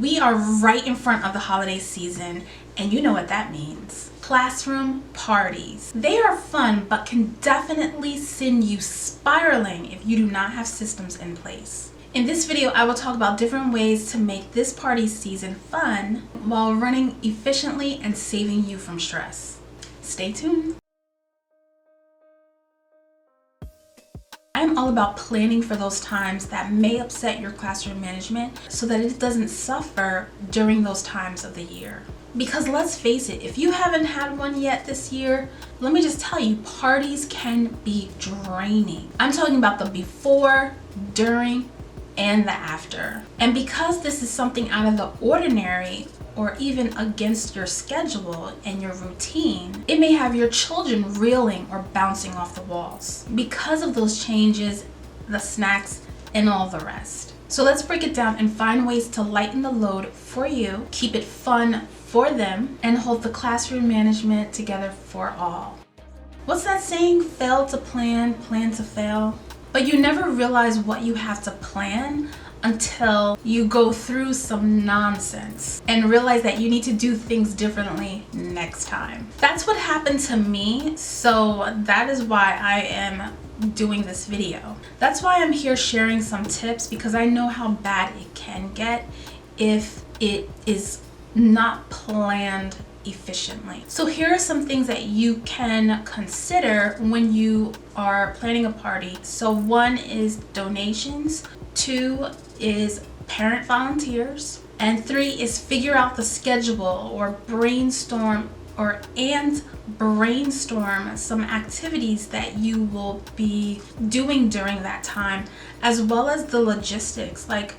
We are right in front of the holiday season, and you know what that means. Classroom parties. They are fun, but can definitely send you spiraling if you do not have systems in place. In this video, I will talk about different ways to make this party season fun while running efficiently and saving you from stress. Stay tuned. I'm all about planning for those times that may upset your classroom management so that it doesn't suffer during those times of the year. Because let's face it, if you haven't had one yet this year, let me just tell you, parties can be draining. I'm talking about the before, during, and the after. And because this is something out of the ordinary, or even against your schedule and your routine, it may have your children reeling or bouncing off the walls because of those changes, the snacks, and all the rest. So let's break it down and find ways to lighten the load for you, keep it fun for them, and hold the classroom management together for all. What's that saying? Fail to plan, plan to fail. But you never realize what you have to plan until you go through some nonsense and realize that you need to do things differently next time. That's what happened to me, so that is why I am doing this video. That's why I'm here sharing some tips, because I know how bad it can get if it is not planned efficiently. So here are some things that you can consider when you are planning a party. So 1 is donations, 2 is parent volunteers, and 3 is figure out the schedule or brainstorm some activities that you will be doing during that time, as well as the logistics, like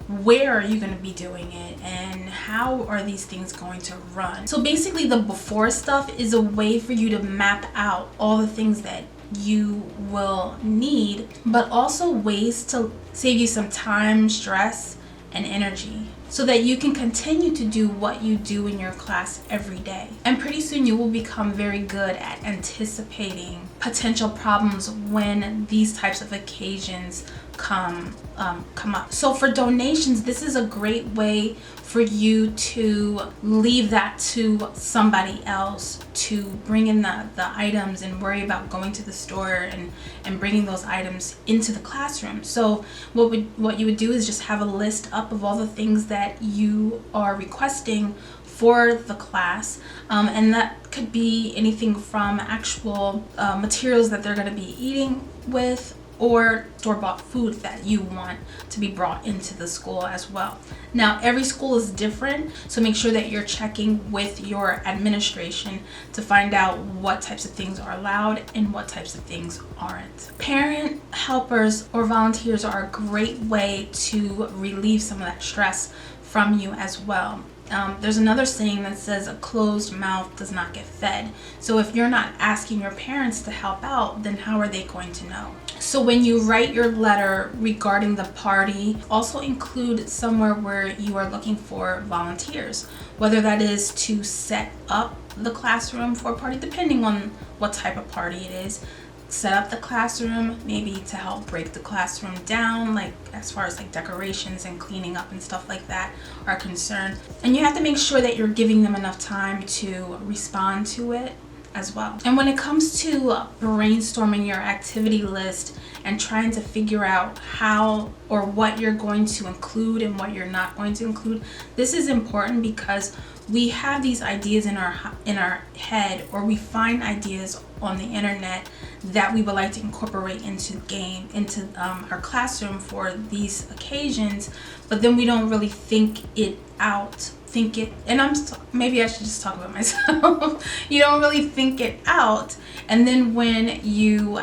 where are you going to be doing it and how are these things going to run. So basically the before stuff is a way for you to map out all the things that you will need, but also ways to save you some time, stress, and energy so that you can continue to do what you do in your class every day. And pretty soon you will become very good at anticipating potential problems when these types of occasions come up. So for donations, this is a great way for you to leave that to somebody else to bring in the items and worry about going to the store and bringing those items into the classroom. So what you would do is just have a list up of all the things that you are requesting for the class, and that could be anything from actual materials that they're going to be eating with, or store-bought food that you want to be brought into the school as well. Now, every school is different, so make sure that you're checking with your administration to find out what types of things are allowed and what types of things aren't. Parent helpers or volunteers are a great way to relieve some of that stress from you as well. There's another saying that says a closed mouth does not get fed. So if you're not asking your parents to help out, then how are they going to know? So when you write your letter regarding the party, also include somewhere where you are looking for volunteers, whether that is to set up the classroom for a party, depending on what type of party it is. Set up the classroom, maybe to help break the classroom down, like as far as like decorations and cleaning up and stuff like that are concerned. And you have to make sure that you're giving them enough time to respond to it as well. And when it comes to brainstorming your activity list and trying to figure out how or what you're going to include and what you're not going to include, this is important because we have these ideas in our head, or we find ideas on the internet that we would like to incorporate into our classroom for these occasions, but then we don't really think it out. Maybe I should just talk about myself. You don't really think it out, and then when you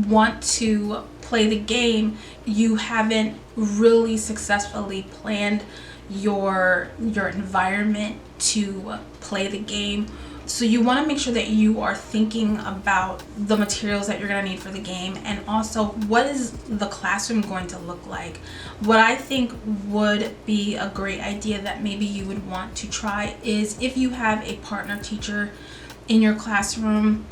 want to play the game, you haven't really successfully planned your environment to play the game. So you want to make sure that you are thinking about the materials that you're going to need for the game, and also what is the classroom going to look like. What I think would be a great idea that maybe you would want to try is if you have a partner teacher in your classroom,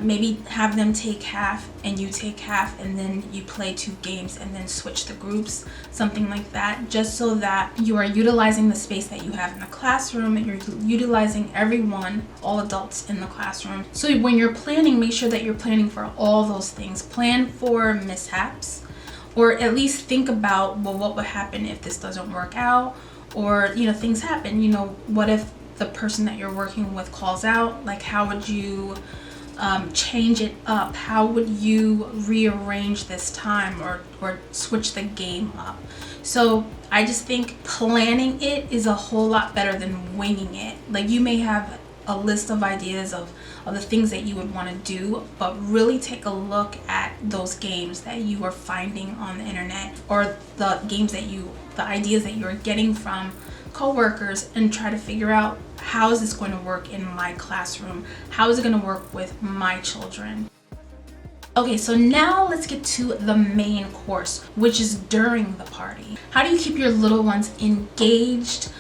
maybe have them take half and you take half, and then you play 2 games and then switch the groups, something like that, just so that you are utilizing the space that you have in the classroom and you're utilizing everyone, all adults in the classroom. So when you're planning, make sure that you're planning for all those things. Plan for mishaps, or at least think about, well, what would happen if this doesn't work out, or, you know, things happen. You know, what if the person that you're working with calls out? Like, how would you change it up? How would you rearrange this time, or switch the game up? So I just think planning it is a whole lot better than winging it. Like, you may have a list of ideas of the things that you would want to do, but really take a look at those games that you are finding on the internet, or the ideas that you're getting from coworkers, and try to figure out, how is this going to work in my classroom? How is it going to work with my children? Okay, so now let's get to the main course, which is during the party. How do you keep your little ones engaged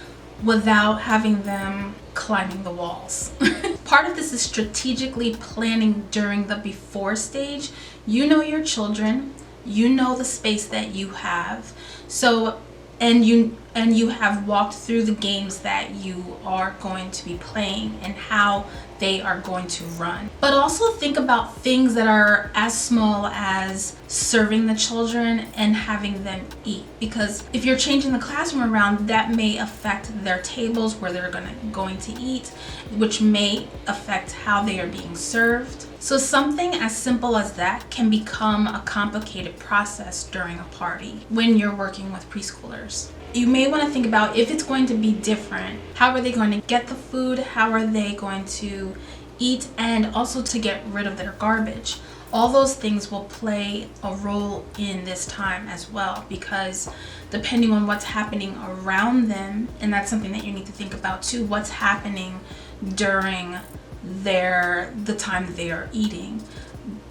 without having them climbing the walls? Part of this is strategically planning during the before stage. You know your children, you know the space that you have. So and you have walked through the games that you are going to be playing and how they are going to run. But also think about things that are as small as serving the children and having them eat, because if you're changing the classroom around, that may affect their tables where they're going to eat, which may affect how they are being served. So something as simple as that can become a complicated process during a party when you're working with preschoolers. You may want to think about, if it's going to be different, how are they going to get the food? How are they going to eat? And also to get rid of their garbage. All those things will play a role in this time as well, because depending on what's happening around them, and that's something that you need to think about too, what's happening during the time that they are eating.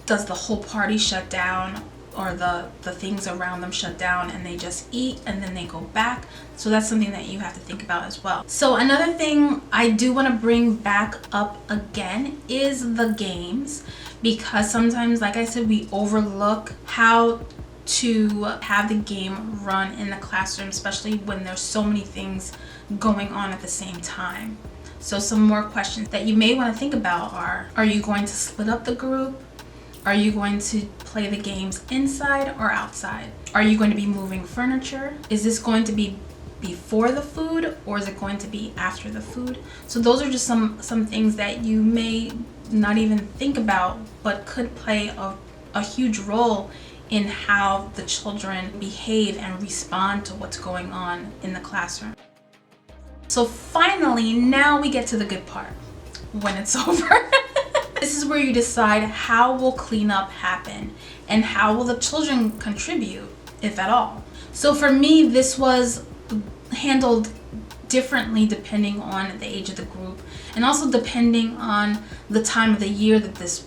Does the whole party shut down, or the things around them shut down and they just eat and then they go back? So that's something that you have to think about as well. So another thing I do want to bring back up again is the games, because sometimes, like I said, we overlook how to have the game run in the classroom, especially when there's so many things going on at the same time. So some more questions that you may want to think about are you going to split up the group? Are you going to play the games inside or outside? Are you going to be moving furniture? Is this going to be before the food, or is it going to be after the food? So those are just some things that you may not even think about, but could play a huge role in how the children behave and respond to what's going on in the classroom. So finally, now we get to the good part, when it's over. This is where you decide, how will cleanup happen and how will the children contribute, if at all. So for me, this was handled differently depending on the age of the group, and also depending on the time of the year that this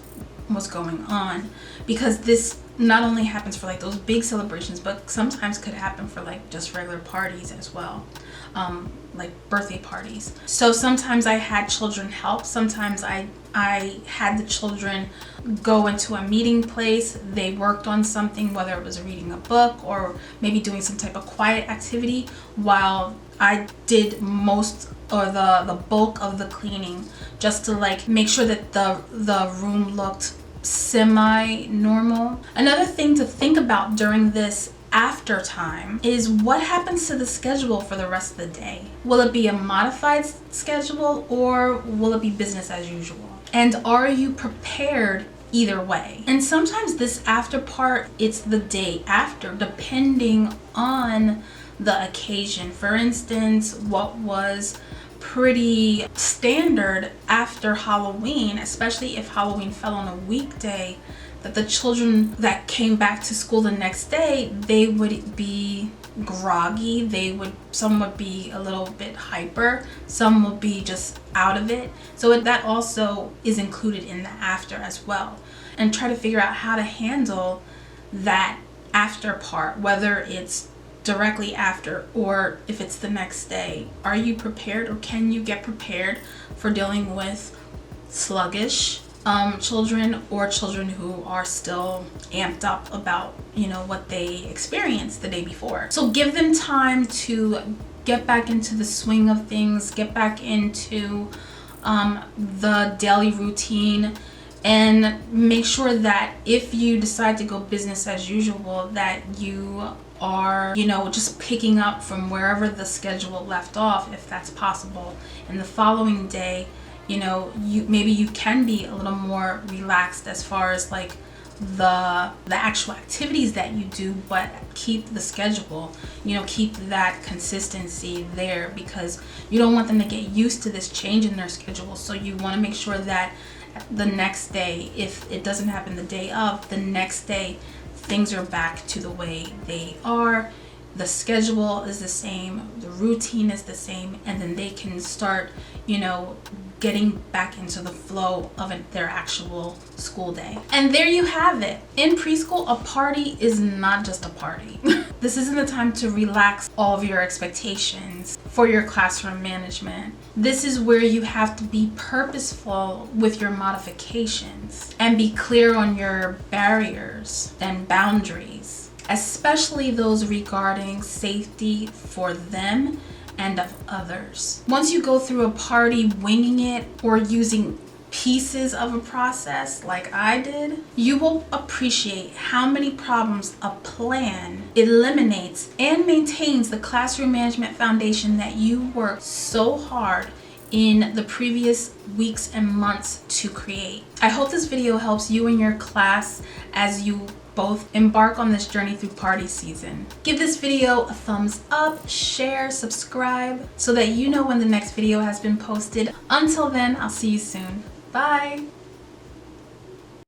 was going on, because this not only happens for like those big celebrations, but sometimes could happen for like just regular parties as well, like birthday parties. So sometimes I had children help. Sometimes I had the children go into a meeting place. They worked on something, whether it was reading a book or maybe doing some type of quiet activity, while I did most or the bulk of the cleaning, just to like make sure that the room looked semi-normal. Another thing to think about during this after time is, what happens to the schedule for the rest of the day? Will it be a modified schedule, or will it be business as usual? And are you prepared either way? And sometimes this after part, it's the day after, depending on the occasion. For instance, what was pretty standard after Halloween, especially if Halloween fell on a weekday, that the children that came back to school the next day, they would be groggy. Some would be a little bit hyper, some would be just out of it. So that also is included in the after as well. And try to figure out how to handle that after part, whether it's directly after or if it's the next day. Are you prepared, or can you get prepared for dealing with sluggish children or children who are still amped up about, what they experienced the day before. So give them time to get back into the swing of things, get back into the daily routine, and make sure that if you decide to go business as usual, that you are, just picking up from wherever the schedule left off, if that's possible. And the following day, you can be a little more relaxed as far as like the actual activities that you do, but keep the schedule, keep that consistency there, because you don't want them to get used to this change in their schedule. So you want to make sure that the next day, if it doesn't happen the day of, the next day things are back to the way they are. The schedule is the same, the routine is the same, and then they can start, getting back into the flow of their actual school day. And there you have it. In preschool, a party is not just a party. This isn't the time to relax all of your expectations for your classroom management. This is where you have to be purposeful with your modifications and be clear on your barriers and boundaries, especially those regarding safety for them and of others. Once you go through a party winging it or using pieces of a process like I did, you will appreciate how many problems a plan eliminates and maintains the classroom management foundation that you worked so hard in the previous weeks and months to create. I hope this video helps you and your class as you both embark on this journey through party season. Give this video a thumbs up, share, subscribe, so that you know when the next video has been posted. Until then, I'll see you soon. Bye.